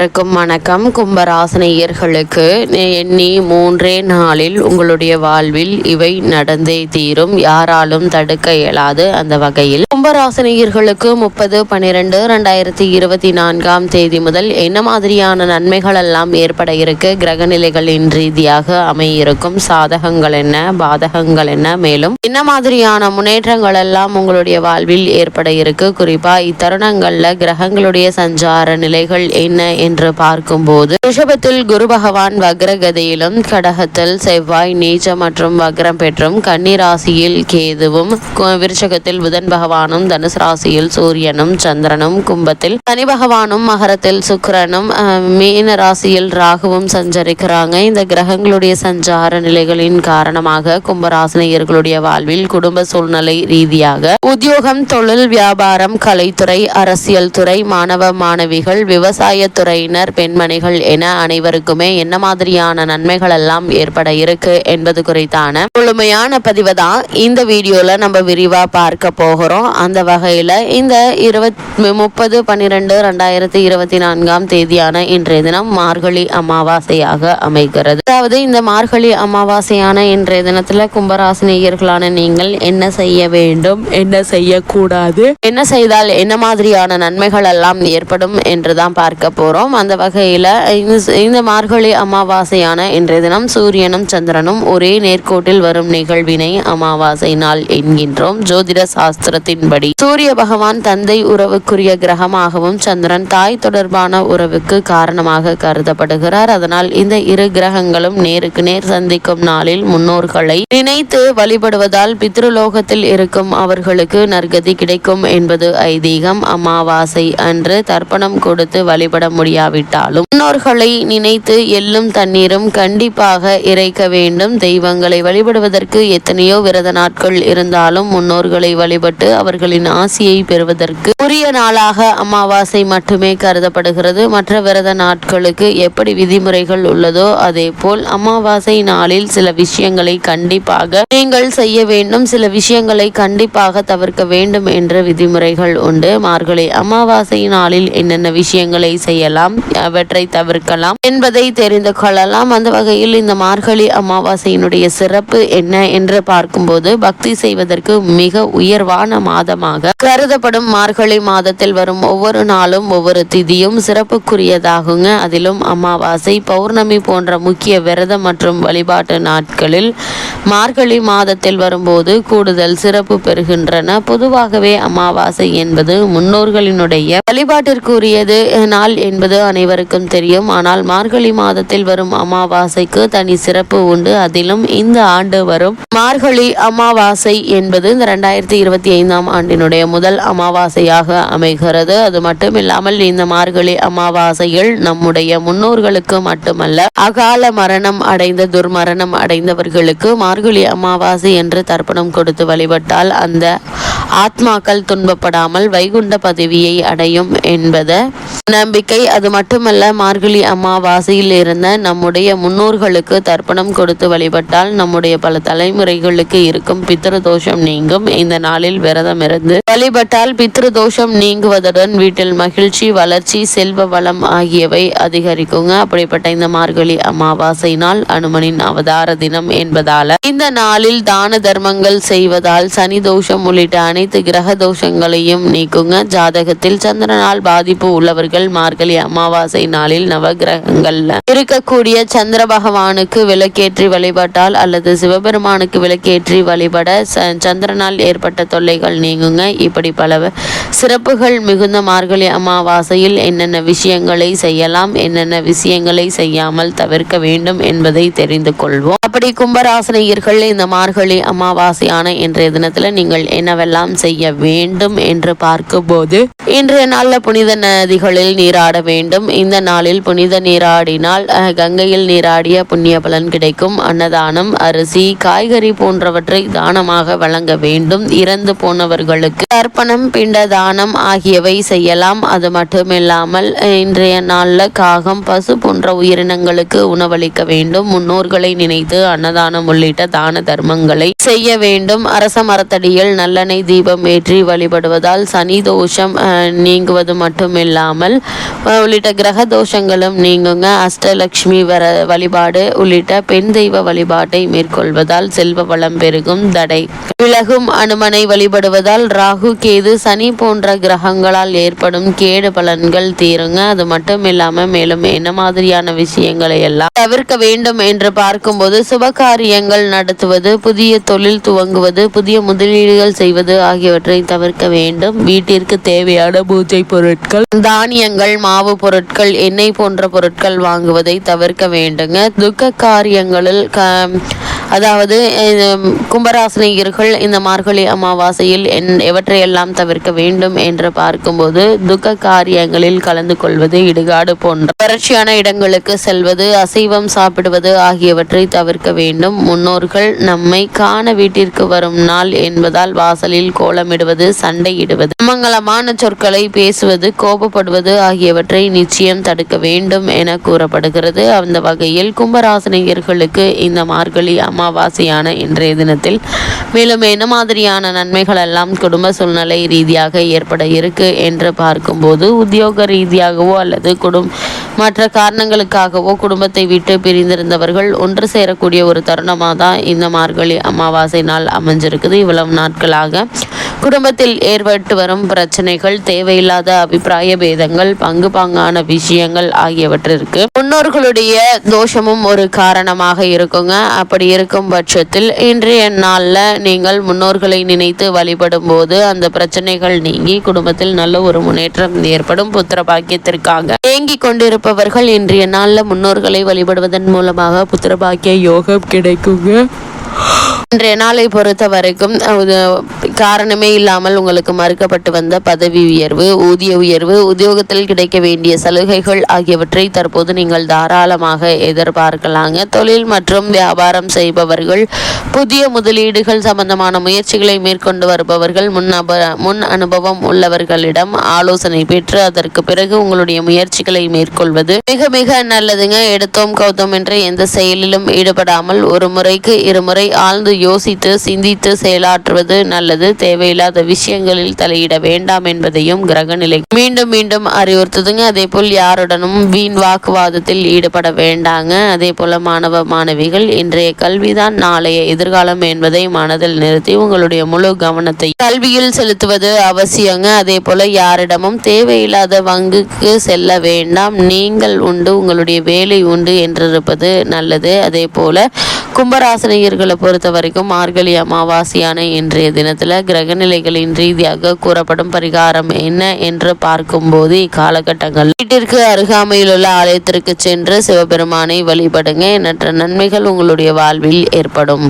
வணக்கம். கும்பராசினியர்களுக்கு எண்ணி 3 நாளில் உங்களுடைய வாழ்வில் இவை நடந்தே தீரும். யாராலும் தடுக்க இயலாது. அந்த வகையில் கும்பராசினியர்களுக்கு 30/12/2024 முதல் என்ன மாதிரியான நன்மைகள் எல்லாம் ஏற்பட இருக்கு, கிரகநிலைகளின் ரீதியாக அமையிருக்கும் சாதகங்கள் என்ன, பாதகங்கள் என்ன, மேலும் என்ன மாதிரியான முன்னேற்றங்கள் எல்லாம் உங்களுடைய வாழ்வில் ஏற்பட இருக்கு, குறிப்பா இத்தருணங்கள்ல கிரகங்களுடைய சஞ்சார நிலைகள் என்ன என்று பார்க்கும்போது ரிஷபத்தில் குரு பகவான் வக்ரகதியிலும், கடகத்தில் செவ்வாய் நீச்ச மற்றும் வக்ரம் பெற்றும், கன்னி ராசியில் கேதுவும், விருச்சகத்தில் புதன் பகவானும், தனுசு ராசியில் சூரியனும் சந்திரனும், கும்பத்தில் சனி பகவானும், மகரத்தில் சுக்கிரனும், மீன ராசியில் ராகுவும் சஞ்சரிக்கிறாங்க. இந்த கிரகங்களுடைய சஞ்சார நிலைகளின் காரணமாக கும்பராசினியர்களுடைய வாழ்வில் குடும்ப சூழ்நிலை ரீதியாக உத்தியோகம், தொழில், வியாபாரம், கலைத்துறை, அரசியல் துறை, மாணவ மாணவிகள், விவசாய துறையினர், பெண்மணிகள் என அனைவருக்குமே என்ன மாதிரியான நன்மைகள் எல்லாம் ஏற்பட இருக்கு என்பது குறித்தான முழுமையான பதிவை தான் இந்த வீடியோல நம்ம விரிவா பார்க்க போகிறோம். அந்த வகையில இந்த 30/12/2024 இன்றைய தினம் மார்கழி அமாவாசையாக அமைகிறது. அதாவது இந்த மார்கழி அமாவாசையான இன்றைய தினத்துல கும்பராசினியர்களான நீங்கள் என்ன செய்ய வேண்டும், என்ன செய்யக்கூடாது, என்ன செய்தால் என்ன மாதிரியான நன்மைகள் எல்லாம் ஏற்படும் என்றுதான் பார்க்க போறோம். அந்த வகையில இந்த மார்கழி அமாவாசையான இன்றைய தினம் சூரியனும் சந்திரனும் ஒரே நேர்கோட்டில் வரும் நிகழ்வினை அமாவாசை நாள் என்கின்றோம். ஜோதிட சாஸ்திரத்தின்படி சூரிய பகவான் தந்தை உறவுக்குரிய கிரகமாகவும், சந்திரன் தாய் தொடர்பான உறவுக்கு காரணமாக கருதப்படுகிறார். அதனால் இந்த இரு கிரகங்களும் நேருக்கு நேர் சந்திக்கும் நாளில் முன்னோர்களை நினைத்து வழிபடுவதால் பித்ருலோகத்தில் இருக்கும் அவர்களுக்கு நற்கதி கிடைக்கும் என்பது ஐதீகம். அமாவாசை அன்று தர்ப்பணம் கொடுத்து வழிபட முடியாவிட்டாலும் முன்னோர்களை நினைத்து எள்ளும் தண்ணீரும் கண்டிப்பாக இறைக்க வேண்டும். தெய்வங்களை வழிபடுவதற்கு எத்தனையோ விரத நாட்கள் இருந்தாலும் முன்னோர்களை வழிபட்டு அவர்களின் ஆசியை பெறுவதற்கு உரிய நாளாக அமாவாசை மட்டுமே கருதப்படுகிறது. மற்ற விரத நாட்களுக்கு எப்படி விதிமுறைகள் உள்ளதோ அதே போல் அமாவாசை நாளில் சில விஷயங்களை கண்டிப்பாக நீங்கள் செய்ய வேண்டும், சில விஷயங்களை கண்டிப்பாக தவிர்க்க வேண்டும் என்ற விதிமுறைகள் உண்டு. மார்கழி அமாவாசை நாளில் என்னென்ன விஷயங்களை செய்யலாம், அவற்றை தவிர்க்கலாம் என்பதை தெரிந்து கொள்ளலாம். அந்த வகையில் இந்த மார்கழி அமாவாசையினுடைய சிறப்பு என்ன என்று பார்க்கும்போது, பக்தி செய்வதற்கு மிக உயர்வான மாதமாக கருதப்படும் மார்கழி மாதத்தில் வரும் ஒவ்வொரு நாளும் ஒவ்வொரு திதியும் சிறப்புக்குரியதாகுங்க. அதிலும் அமாவாசை, பௌர்ணமி போன்ற முக்கிய விரதம் மற்றும் வழிபாட்டு நாட்களில் மார்கழி மாதத்தில் வரும்போது கூடுதல் சிறப்பு பெறுகின்றன. பொதுவாகவே அமாவாசை என்பது முன்னோர்களினுடைய வழிபாட்டிற்குரியது நாள் என்பது அனைவருக்கும் தெரியும். ஆனால் மார்கழி மாதத்தில் வரும் அமாவாசைக்கு தனி சிறப்பு உண்டு. அதிலும் இந்த ஆண்டு வரும் மார்கழி அமாவாசை என்பது இந்த 2025 ஆண்டினுடைய முதல் அமாவாசையாக அமைகிறது. அது மட்டும் இல்லாமல் இந்த மார்கழி அமாவாசையில் நம்முடைய முன்னோர்களுக்கு மட்டுமல்ல, அகால மரணம் அடைந்த துர்மரணம் அடைந்தவர்களுக்கு மார்கழி அமாவாசை என்று தர்ப்பணம் கொடுத்து வழிபட்டால் அந்த ஆத்மாக்கள் துன்பப்படாமல் வைகுண்ட பதவியை அடையும் என்பது நம்பிக்கை. அது மட்டுமல்ல, மார்கழி அமாவாசையில் இருந்த நம்முடைய முன்னோர்களுக்கு தர்ப்பணம் கொடுத்து வழிபட்டால் நம்முடைய பல தலைமுறைகளுக்கு இருக்கும் பித்ருதோஷம் நீங்கும். இந்த நாளில் விரதம் இருந்து வழிபட்டால் பித்ருதோஷம் நீங்குவதுடன் வீட்டில் மகிழ்ச்சி, வளர்ச்சி, செல்வ வளம் ஆகியவை அதிகரிக்குங்க. அப்படிப்பட்ட இந்த மார்கழி அமாவாசை நாள் அனுமனின் அவதார தினம் என்பதால இந்த நாளில் தான தர்மங்கள் செய்வதால் சனி தோஷம் உள்ளிட்ட அனைத்து கிரக தோஷங்களையும் நீக்குங்க. ஜாதகத்தில் சந்திரனால் பாதிப்பு உள்ளவர்கள் மார்கழி அமாவாசை நாளில் நவகிரகங்கள்ல இருக்கக்கூடிய சந்திர பகவானுக்கு விளக்கேற்றி வழிபட்டால் அல்லது சிவபெருமானுக்கு விளக்கேற்றி வழிபட சந்திரனால் ஏற்பட்ட தொல்லைகள் நீங்குங்க. இப்படி பல சிறப்புகள் மிகுந்த மார்கழி அமாவாசையில் என்னென்ன விஷயங்களை செய்யலாம், என்னென்ன விஷயங்களை செய்யாமல் தவிர்க்க வேண்டும் என்பதை தெரிந்து கொள்வோம். அப்படி கும்பராசினியர்கள் இந்த மார்கழி அமாவாசையான இன்றைய தினத்துல நீங்கள் என்னவெல்லாம் செய்ய வேண்டும் என்று பார்க்கும்போது, இன்றைய நாள்ல புனித நதிகளில் நீராட வேண்டும். இந்த நாளில் புனித நீராடினால் கங்கையில் நீராடிய புண்ணிய பலன் கிடைக்கும். அன்னதானம், அரிசி, காய்கறி போன்றவற்றை தானமாக வழங்க வேண்டும். இறந்து போனவர்களுக்கு தர்ப்பணம், பிண்ட தானம் ஆகியவை செய்யலாம். அது மட்டுமில்லாமல் இன்றைய நாள்ல காகம், பசு போன்ற உயிரினங்களுக்கு உணவளிக்க வேண்டும். முன்னோர்களை நினைத்து அன்னதானம் உள்ளிட்ட தான தர்மங்களை செய்ய வேண்டும். அரச மரத்தடியில் நல்லெண்ணெய் தீபம் ஏற்றி வழிபடுவதால் சனி தோஷம் நீங்குவது மட்டுமில்லாமல் உள்ளிட்ட கிரக தோஷங்களும் நீங்குங்க. அஷ்டலட்சுமி வழிபாடு உள்ளிட்ட பெண் தெய்வ வழிபாட்டை மேற்கொள்வதால் செல்வ வளம் பெருகும், தடை விலகும். அனுமனை வழிபடுவதால் ராகு, கேது, சனி போன்ற கிரகங்களால் ஏற்படும் கேடு பலன்கள் தீருங்க. அது மட்டும் இல்லாம மேலும் என்ன மாதிரியான விஷயங்களை எல்லாம் தவிர்க்க வேண்டும் என்று பார்க்கும்போது, சுபகாரியங்கள் நடத்துவது, புதிய தொழில் துவங்குவது, புதிய முதலீடுகள் செய்வது ஆகியவற்றை தவிர்க்க வேண்டும். வீட்டிற்கு தேவையான பூஜை பொருட்கள், தானியங்கள், மாவு பொருட்கள், எண்ணெய் போன்ற பொருட்கள் வாங்குவதை தவிர்க்க வேண்டுங்க. துக்க காரியங்களில் அதாவது கும்பராசினியர்கள் இந்த மார்கழி அமாவாசையில் எவற்றையெல்லாம் தவிர்க்க வேண்டும் என்று பார்க்கும்போது, துக்க காரியங்களில் கலந்து கொள்வது, இடுகாடு போன்ற வறட்சியான இடங்களுக்கு செல்வது, அசைவம் சாப்பிடுவது ஆகியவற்றை தவிர்க்க வேண்டும். முன்னோர்கள் நம்மை காண வீட்டிற்கு வரும் நாள் என்பதால் வாசலில் கோலமிடுவது, சண்டையிடுவது, மங்களமான சொற்களை பேசுவது, கோபப்படுவது ஆகியவற்றை நிச்சயம் தடுக்க வேண்டும் என கூறப்படுகிறது. அந்த வகையில் கும்பராசினியர்களுக்கு இந்த மார்கழி அமாவாசையான இன்றைய தினத்தில் மேலும் என்ன மாதிரியான நன்மைகள் எல்லாம் குடும்ப சூழ்நிலை ரீதியாக ஏற்பட இருக்கு என்று பார்க்கும்போது, உத்தியோக ரீதியாகவோ அல்லது மற்ற காரணங்களுக்காகவோ குடும்பத்தை விட்டு பிரிந்திருந்தவர்கள் ஒன்று சேரக்கூடிய ஒரு தருணமாக தான் இந்த மார்கழி அமாவாசை நாள் அமைஞ்சிருக்குது. இவ்வளவு நாட்களாக குடும்பத்தில் ஏற்பட்டு வரும் பிரச்சனைகள், தேவையில்லாத அபிப்பிராய பேதங்கள், பாங்கான விஷயங்கள் ஆகியவற்றிற்கு முன்னோர்களுடைய தோஷமும் ஒரு காரணமாக இருக்குங்க. அப்படி இருக்கும் பட்சத்தில் இன்றைய நாளில் நீங்கள் முன்னோர்களை நினைத்து வழிபடும் போது அந்த பிரச்சனைகள் நீங்கி குடும்பத்தில் நல்ல ஒரு முன்னேற்றம் ஏற்படும். புத்திர பாக்கியத்திற்காக ஏங்கிக் கொண்டிருப்பவர்கள் இன்றைய நாளில் முன்னோர்களை வழிபடுவதன் மூலமாக புத்திர பாக்கிய யோகம் கிடைக்குங்க. இன்றைய நாளை பொறுத்த வரைக்கும் காரணமே இல்லாமல் உங்களுக்கு மறுக்கப்பட்டு வந்த பதவி உயர்வு, ஊதிய உயர்வு, உத்தியோகத்தில் கிடைக்க வேண்டிய சலுகைகள் ஆகியவற்றை தற்போது நீங்கள் தாராளமாக எதிர்பார்க்கலாங்க. தொழில் மற்றும் வியாபாரம் செய்பவர்கள், புதிய முதலீடுகள் சம்பந்தமான முயற்சிகளை மேற்கொண்டு வருபவர்கள், முன் அனுபவம் உள்ளவர்களிடம் ஆலோசனை பெற்று அதற்கு பிறகு உங்களுடைய முயற்சிகளை மேற்கொள்வது மிக மிக நல்லதுங்க. எடுத்தோம் கௌத்தோம் என்ற எந்த செயலிலும் ஈடுபடாமல் ஒரு முறைக்கு இருமுறை ஆழ்ந்து யோசித்து சிந்தித்து செயலாற்றுவது நல்லது. தேவையில்லாத விஷயங்களில் தலையிட வேண்டாம் என்பதையும் கிரகநிலை மீண்டும் மீண்டும் அறிவுறுத்துதுங்க. அதே போல் யாருடனும் வீண் வாக்குவாதத்தில் ஈடுபட வேண்டாங்க. அதே போல மாணவ மாணவிகள், இன்றைய கல்விதான் நாளைய எதிர்காலம் என்பதை மனதில் நிறுத்தி உங்களுடைய முழு கவனத்தை கல்வியில் செலுத்துவது அவசியங்க. அதே போல யாரிடமும் தேவையில்லாத வங்குக்கு செல்ல வேண்டாம். நீங்கள் உண்டு, உங்களுடைய வேலை உண்டு என்றிருப்பது நல்லது. அதே போல கும்பராசினியர்களை பொறுத்த வரைக்கும் மார்கழி அமாவாசையான இன்றைய தினத்தில் கிரகநிலைகளின் ரீதியாக கூறப்படும் பரிகாரம் என்ன என்று பார்க்கும்போது, இக்காலகட்டங்கள் வீட்டிற்கு அருகாமையில் உள்ள ஆலயத்திற்கு சென்று சிவபெருமானை வழிபடுங்க. எண்ணற்ற நன்மைகள் உங்களுடைய வாழ்வில் ஏற்படும்.